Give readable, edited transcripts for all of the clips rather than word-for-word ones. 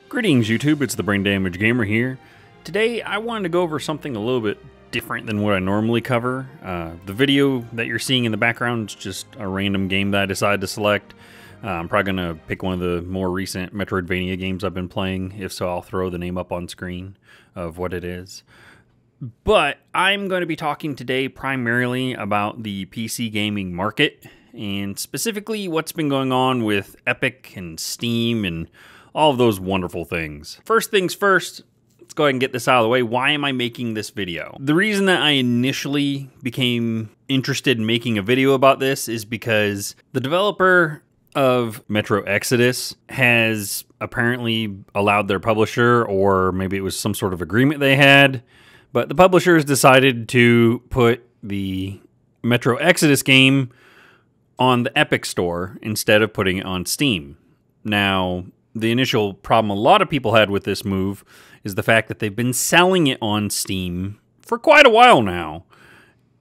Greetings YouTube, it's the Brain Damage Gamer here. Today I wanted to go over something a little bit different than what I normally cover. The video that you're seeing in the background is just a random game that I decided to select. I'm probably going to pick one of the more recent Metroidvania games I've been playing. If so, I'll throw the name up on screen of what it is. But I'm going to be talking today primarily about the PC gaming market, and specifically what's been going on with Epic and Steam and all of those wonderful things. First things first, let's go ahead and get this out of the way. Why am I making this video? The reason that I initially became interested in making a video about this is because the developer of Metro Exodus has apparently allowed their publisher, or maybe it was some sort of agreement they had, but the publishers decided to put the Metro Exodus game on the Epic Store instead of putting it on Steam. Now, the initial problem a lot of people had with this move is the fact that they've been selling it on Steam for quite a while now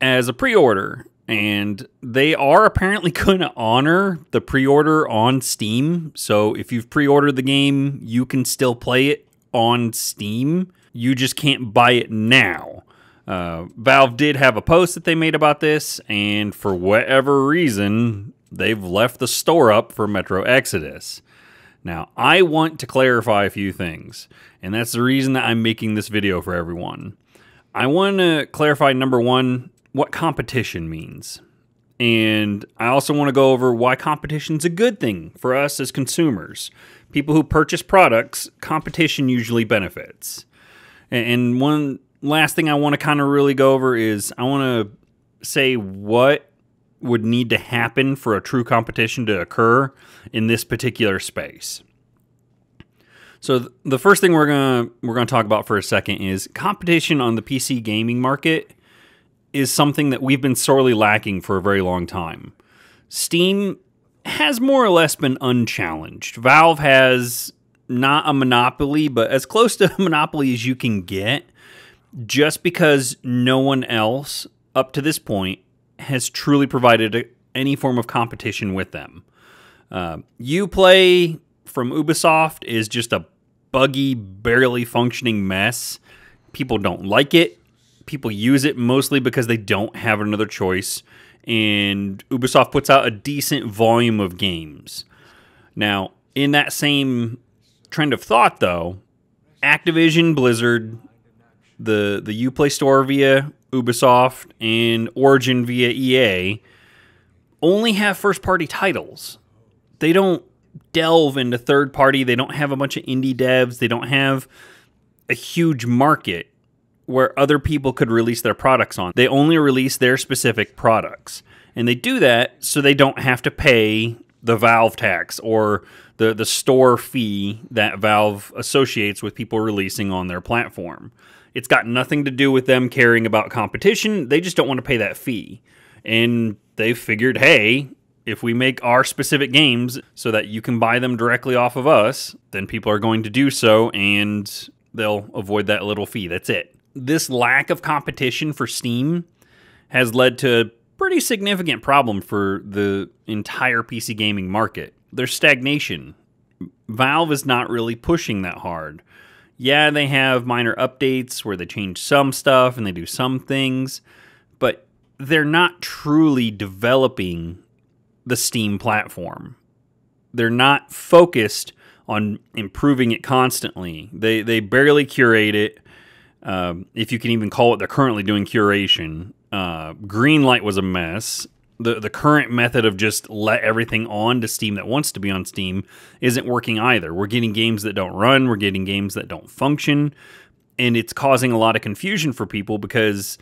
as a pre-order. And they are apparently going to honor the pre-order on Steam. So if you've pre-ordered the game, you can still play it on Steam. You just can't buy it now. Valve did have a post that they made about this, and for whatever reason, they've left the store up for Metro Exodus. Now, I want to clarify a few things, and that's the reason that I'm making this video for everyone. I want to clarify, number one, what competition means. And I also want to go over why competition's a good thing for us as consumers. People who purchase products, competition usually benefits. And one last thing I want to kind of really go over is I want to say what would need to happen for a true competition to occur in this particular space. So the first thing we're gonna talk about for a second is competition on the PC gaming market is something that we've been sorely lacking for a very long time. Steam has more or less been unchallenged. Valve has not a monopoly, but as close to a monopoly as you can get, just because no one else up to this point has truly provided any form of competition with them. Uplay from Ubisoft is just a buggy, barely functioning mess. People don't like it. People use it mostly because they don't have another choice. And Ubisoft puts out a decent volume of games. Now, in that same trend of thought, though, Activision, Blizzard, the Uplay store via Ubisoft, and Origin via EA only have first-party titles. They don't delve into third-party. They don't have a bunch of indie devs. They don't have a huge market where other people could release their products on. They only release their specific products. And they do that so they don't have to pay the Valve tax or the store fee that Valve associates with people releasing on their platform. It's got nothing to do with them caring about competition. They just don't want to pay that fee. And they've figured, hey, if we make our specific games so that you can buy them directly off of us, then people are going to do so and they'll avoid that little fee. That's it. This lack of competition for Steam has led to a pretty significant problem for the entire PC gaming market. There's stagnation. Valve is not really pushing that hard. Yeah, they have minor updates where they change some stuff and they do some things, but they're not truly developing the Steam platform. They're not focused on improving it constantly. They barely curate it, if you can even call it they're currently doing curation. Greenlight was a mess. The current method of just let everything on to Steam that wants to be on Steam isn't working either. We're getting games that don't run. We're getting games that don't function. And it's causing a lot of confusion for people because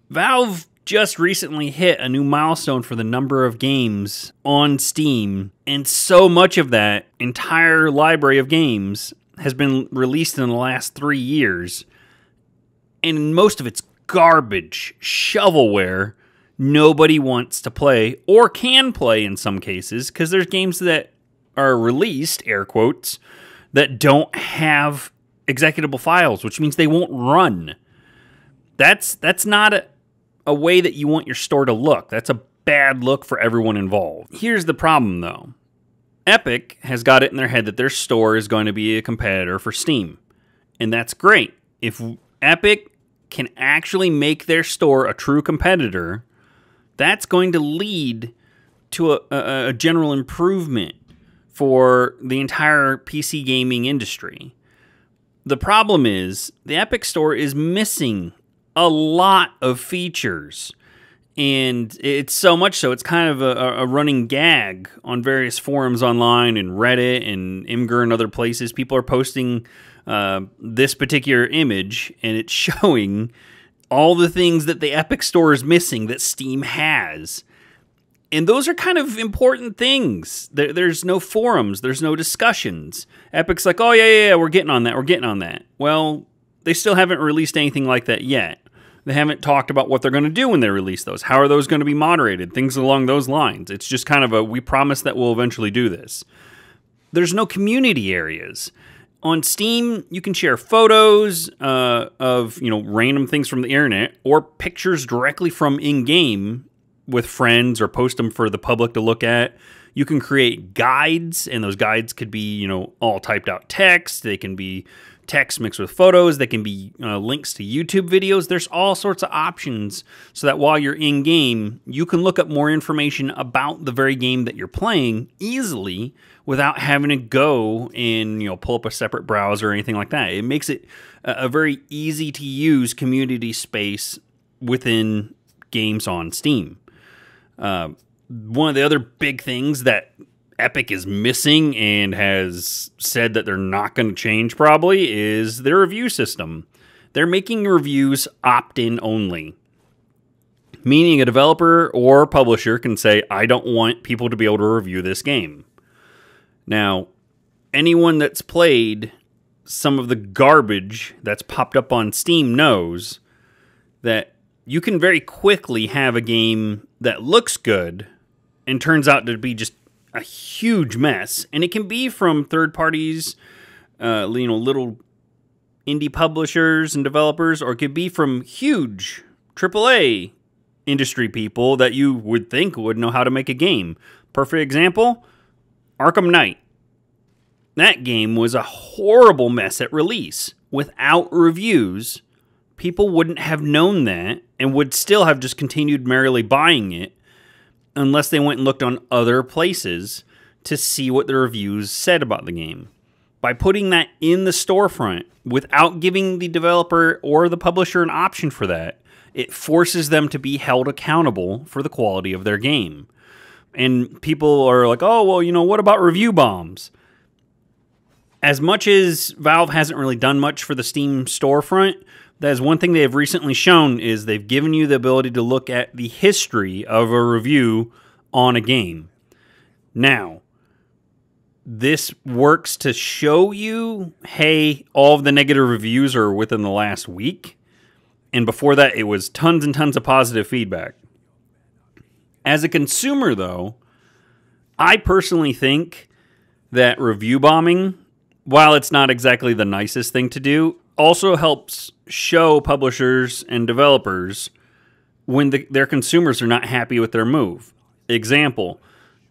Valve just recently hit a new milestone for the number of games on Steam. And so much of that entire library of games has been released in the last 3 years. And most of it's garbage, shovelware. Nobody wants to play, or can play in some cases, because there's games that are released, air quotes, that don't have executable files, which means they won't run. That's not a way that you want your store to look. That's a bad look for everyone involved. Here's the problem, though. Epic has got it in their head that their store is going to be a competitor for Steam. And that's great. If Epic can actually make their store a true competitor, that's going to lead to a general improvement for the entire PC gaming industry. The problem is the Epic Store is missing a lot of features. And it's so much so, it's kind of a running gag on various forums online and Reddit and Imgur and other places. People are posting this particular image, and it's showing all the things that the Epic Store is missing that Steam has. And those are kind of important things. There's no forums. There's no discussions. Epic's like, oh, yeah, we're getting on that. We're getting on that. Well, they still haven't released anything like that yet. They haven't talked about what they're going to do when they release those. How are those going to be moderated? Things along those lines. It's just kind of we promise that we'll eventually do this. There's no community areas. On Steam, you can share photos of random things from the internet or pictures directly from in-game with friends or post them for the public to look at. You can create guides, and those guides could be all typed out text. They can be text mixed with photos. They can be links to YouTube videos. There's all sorts of options so that while you're in game, you can look up more information about the very game that you're playing easily without having to go and pull up a separate browser or anything like that. It makes it a very easy to use community space within games on Steam. One of the other big things that Epic is missing and has said that they're not going to change probably is their review system. They're making reviews opt-in only, meaning a developer or publisher can say, I don't want people to be able to review this game. Now, anyone that's played some of the garbage that's popped up on Steam knows that you can very quickly have a game that looks good and turns out to be just a huge mess, and it can be from third parties, little indie publishers and developers, or it could be from huge AAA industry people that you would think would know how to make a game. Perfect example, Arkham Knight. That game was a horrible mess at release. Without reviews, people wouldn't have known that and would still have just continued merrily buying it unless they went and looked on other places to see what the reviews said about the game. By putting that in the storefront without giving the developer or the publisher an option for that, it forces them to be held accountable for the quality of their game. And people are like, oh, well, what about review bombs? As much as Valve hasn't really done much for the Steam storefront, that is one thing they have recently shown is they've given you the ability to look at the history of a review on a game. Now, this works to show you, hey, all of the negative reviews are within the last week. And before that, it was tons and tons of positive feedback. As a consumer, though, I personally think that review bombing, while it's not exactly the nicest thing to do, also helps show publishers and developers when their consumers are not happy with their move. Example,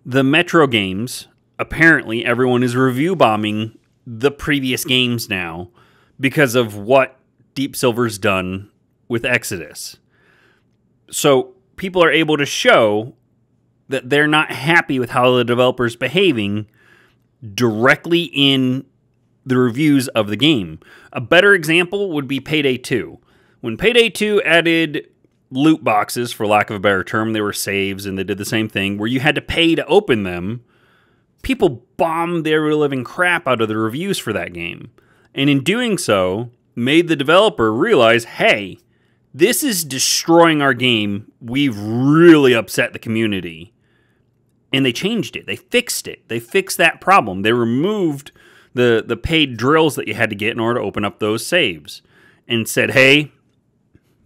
the Metro games, apparently everyone is review bombing the previous games now because of what Deep Silver's done with Exodus. So people are able to show that they're not happy with how the developer's behaving directly in the reviews of the game. A better example would be Payday 2. When Payday 2 added loot boxes, for lack of a better term, they were saves and they did the same thing, where you had to pay to open them, people bombed the ever-living crap out of the reviews for that game. And in doing so, made the developer realize, hey, this is destroying our game. We've really upset the community. And they changed it. They fixed it. They fixed that problem. They removed the paid drills that you had to get in order to open up those saves and said, hey,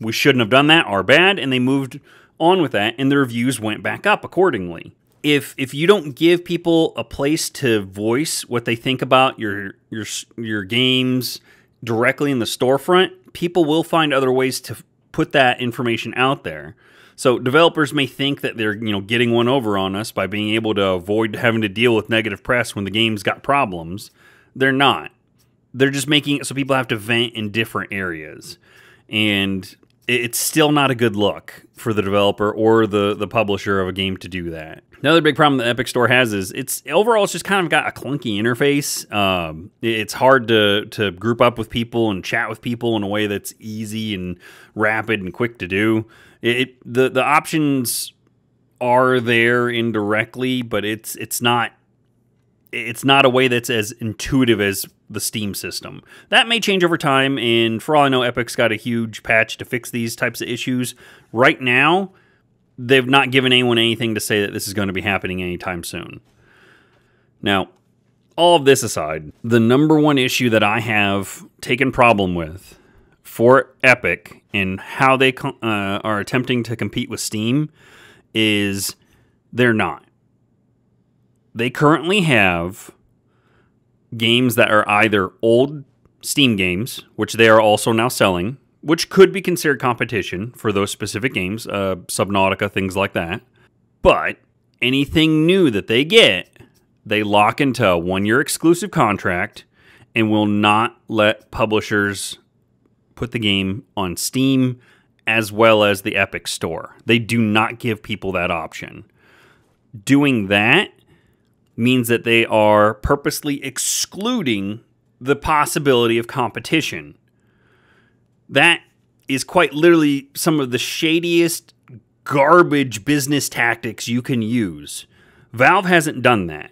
we shouldn't have done that, our bad, and they moved on with that, and the reviews went back up accordingly. If you don't give people a place to voice what they think about your games directly in the storefront, people will find other ways to put that information out there. So developers may think that they're, getting one over on us by being able to avoid having to deal with negative press when the game's got problems. They're not. They're just making it so people have to vent in different areas. And it's still not a good look for the developer or the publisher of a game to do that. Another big problem the Epic Store has is it's just kind of got a clunky interface. It's hard to group up with people and chat with people in a way that's easy and rapid and quick to do. The options are there indirectly, but it's not a way that's as intuitive as the Steam system. That may change over time, and for all I know, Epic's got a huge patch to fix these types of issues. Right now, they've not given anyone anything to say that this is going to be happening anytime soon. Now, all of this aside, the number one issue that I have taken problem with for Epic and how they are attempting to compete with Steam is they're not. They currently have games that are either old Steam games, which they are also now selling, which could be considered competition for those specific games, Subnautica, things like that. But anything new that they get, they lock into a 1-year exclusive contract and will not let publishers put the game on Steam as well as the Epic Store. They do not give people that option. Doing that means that they are purposely excluding the possibility of competition. That is quite literally some of the shadiest garbage business tactics you can use. Valve hasn't done that.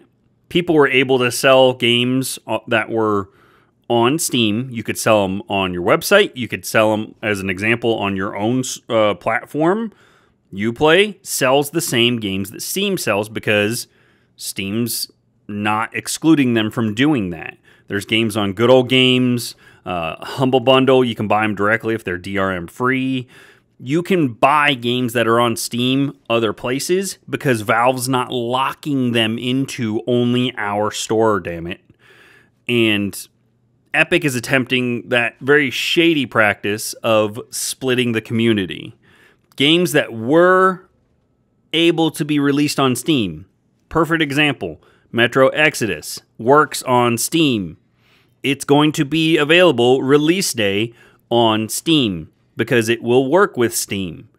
People were able to sell games that were on Steam. You could sell them on your website. You could sell them, as an example, on your own platform. Uplay sells the same games that Steam sells because Steam's not excluding them from doing that. There's games on Good Old Games, Humble Bundle. You can buy them directly if they're DRM free. You can buy games that are on Steam other places because Valve's not locking them into only our store, damn it. And Epic is attempting that very shady practice of splitting the community. Games that were able to be released on Steam. Perfect example, Metro Exodus works on Steam. It's going to be available release day on Steam because it will work with Steam.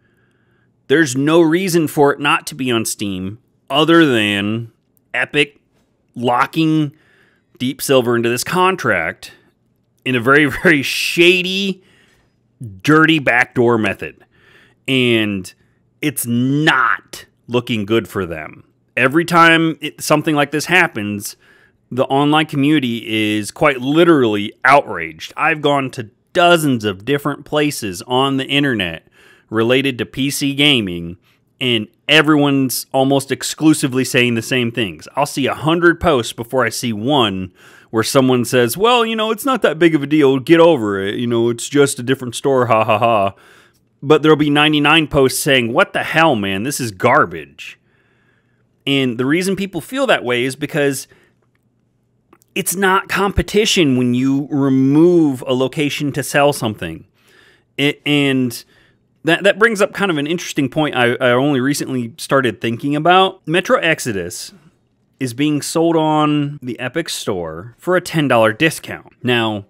There's no reason for it not to be on Steam other than Epic locking Deep Silver into this contract in a very, very shady, dirty backdoor method. And it's not looking good for them. Every time something like this happens, the online community is quite literally outraged. I've gone to dozens of different places on the internet related to PC gaming, and everyone's almost exclusively saying the same things. I'll see 100 posts before I see one where someone says, well, it's not that big of a deal. Get over it. It's just a different store. Ha ha ha. But there'll be 99 posts saying, what the hell, man? This is garbage. And the reason people feel that way is because it's not competition when you remove a location to sell something. And that brings up kind of an interesting point I only recently started thinking about. Metro Exodus is being sold on the Epic Store for a $10 discount. Now,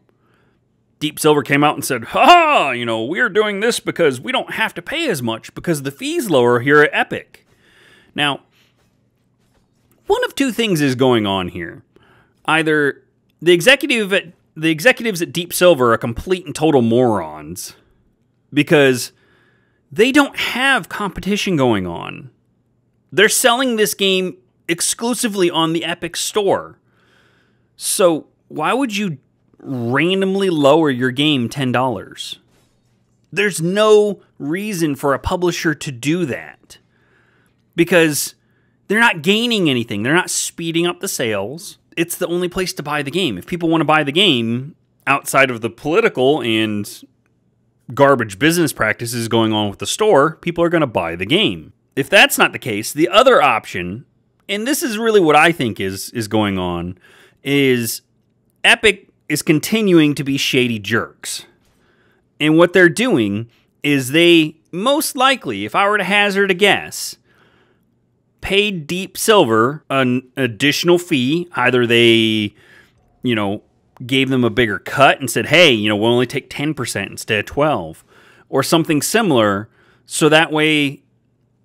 Deep Silver came out and said, ha, we're doing this because we don't have to pay as much because the fee's lower here at Epic. Now, one of two things is going on here. Either the executives at Deep Silver are complete and total morons because they don't have competition going on. They're selling this game exclusively on the Epic Store. So why would you randomly lower your game $10? There's no reason for a publisher to do that because they're not gaining anything. They're not speeding up the sales. It's the only place to buy the game. If people want to buy the game outside of the political and garbage business practices going on with the store, people are going to buy the game. If that's not the case, the other option, and this is really what I think is going on, is Epic is continuing to be shady jerks. And what they're doing is they most likely, if I were to hazard a guess, paid Deep Silver an additional fee. Either they, gave them a bigger cut and said, hey, we'll only take 10% instead of 12, or something similar. So that way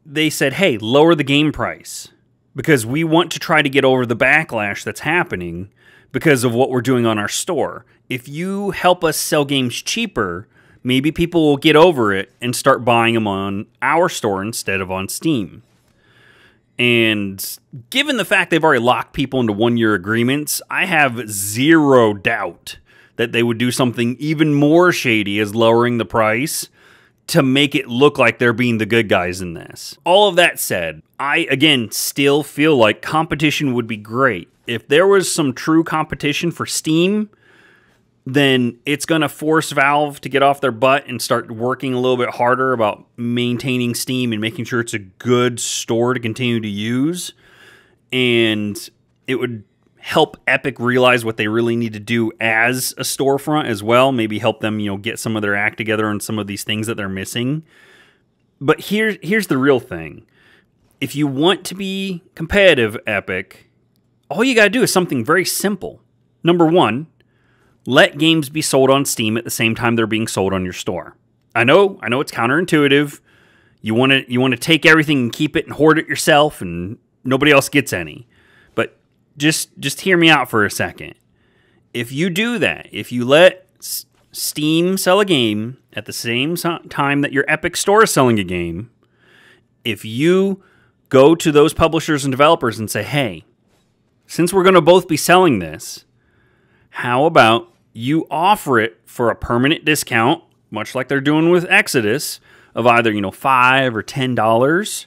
they said, hey, lower the game price because we want to try to get over the backlash that's happening because of what we're doing on our store. If you help us sell games cheaper, maybe people will get over it and start buying them on our store instead of on Steam. And given the fact they've already locked people into one-year agreements, I have zero doubt that they would do something even more shady as lowering the price to make it look like they're being the good guys in this. All of that said, I, again, still feel like competition would be great. If there was some true competition for Steam, then it's going to force Valve to get off their butt and start working a little bit harder about maintaining Steam and making sure it's a good store to continue to use. And it would help Epic realize what they really need to do as a storefront as well. Maybe help them, get some of their act together on some of these things that they're missing. But here's the real thing. If you want to be competitive, Epic, all you got to do is something very simple. Number one, let games be sold on Steam at the same time they're being sold on your store. I know it's counterintuitive. You want to take everything and keep it and hoard it yourself and nobody else gets any. But just hear me out for a second. If you do that, if you let Steam sell a game at the same time that your Epic Store is selling a game, if you go to those publishers and developers and say, hey, since we're going to both be selling this, how about you offer it for a permanent discount, much like they're doing with Exodus, of either, $5 or $10,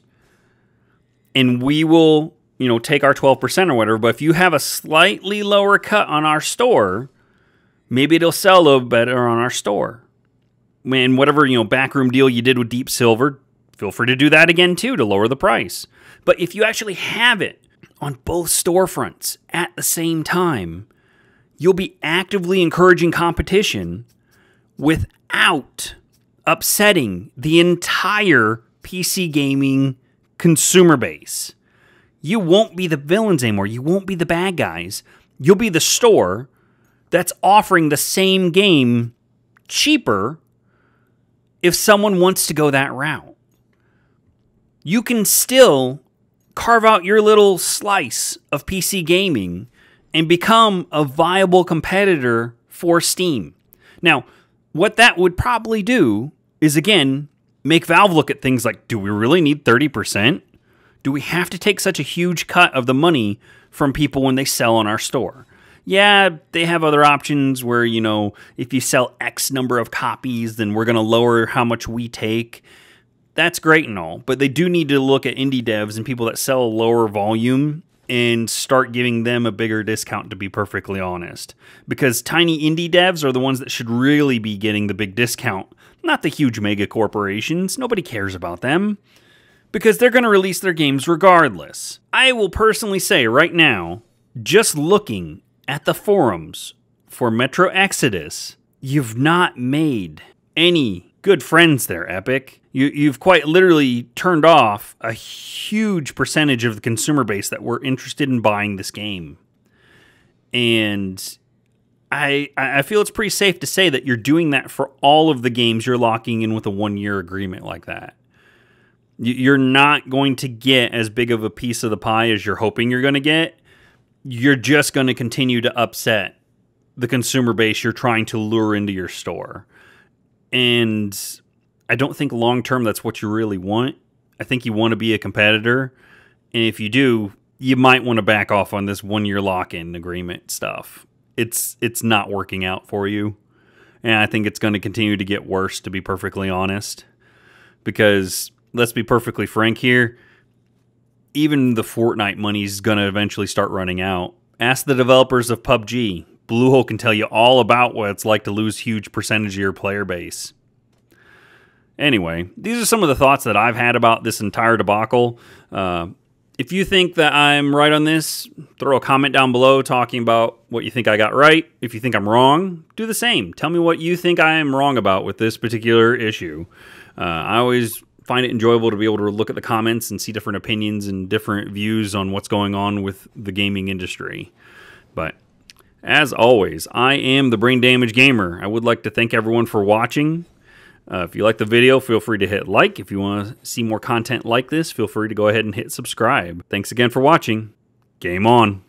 and we will, take our 12% or whatever. But if you have a slightly lower cut on our store, maybe it'll sell a little better on our store. And whatever, backroom deal you did with Deep Silver, feel free to do that again too to lower the price. But if you actually have it on both storefronts at the same time, you'll be actively encouraging competition without upsetting the entire PC gaming consumer base. You won't be the villains anymore. You won't be the bad guys. You'll be the store that's offering the same game cheaper if someone wants to go that route. You can still carve out your little slice of PC gaming and become a viable competitor for Steam. Now, what that would probably do is, again, make Valve look at things like, do we really need 30%? Do we have to take such a huge cut of the money from people when they sell on our store? Yeah, they have other options where, if you sell X number of copies, then we're going to lower how much we take. That's great and all, but they do need to look at indie devs and people that sell a lower volume and start giving them a bigger discount, to be perfectly honest. Because tiny indie devs are the ones that should really be getting the big discount, not the huge mega corporations. Nobody cares about them because they're going to release their games regardless. I will personally say right now, just looking at the forums for Metro Exodus, you've not made any good friends there, Epic. You've quite literally turned off a huge percentage of the consumer base that were interested in buying this game. And I feel it's pretty safe to say that you're doing that for all of the games you're locking in with a one-year agreement like that. You're not going to get as big of a piece of the pie as you're hoping you're going to get. You're just going to continue to upset the consumer base you're trying to lure into your store. And I don't think long-term that's what you really want. I think you want to be a competitor. And if you do, you might want to back off on this one-year lock-in agreement stuff. It's not working out for you. And I think it's going to continue to get worse, to be perfectly honest. Because, let's be perfectly frank here, even the Fortnite money is going to eventually start running out. Ask the developers of PUBG. Bluehole can tell you all about what it's like to lose huge percentage of your player base. Anyway, these are some of the thoughts that I've had about this entire debacle. If you think that I'm right on this, throw a comment down below talking about what you think I got right. If you think I'm wrong, do the same. Tell me what you think I am wrong about with this particular issue. I always find it enjoyable to be able to look at the comments and see different opinions and different views on what's going on with the gaming industry. But as always, I am the Brain Damage Gamer. I would like to thank everyone for watching. If you like the video, feel free to hit like. If you want to see more content like this, feel free to go ahead and hit subscribe. Thanks again for watching. Game on.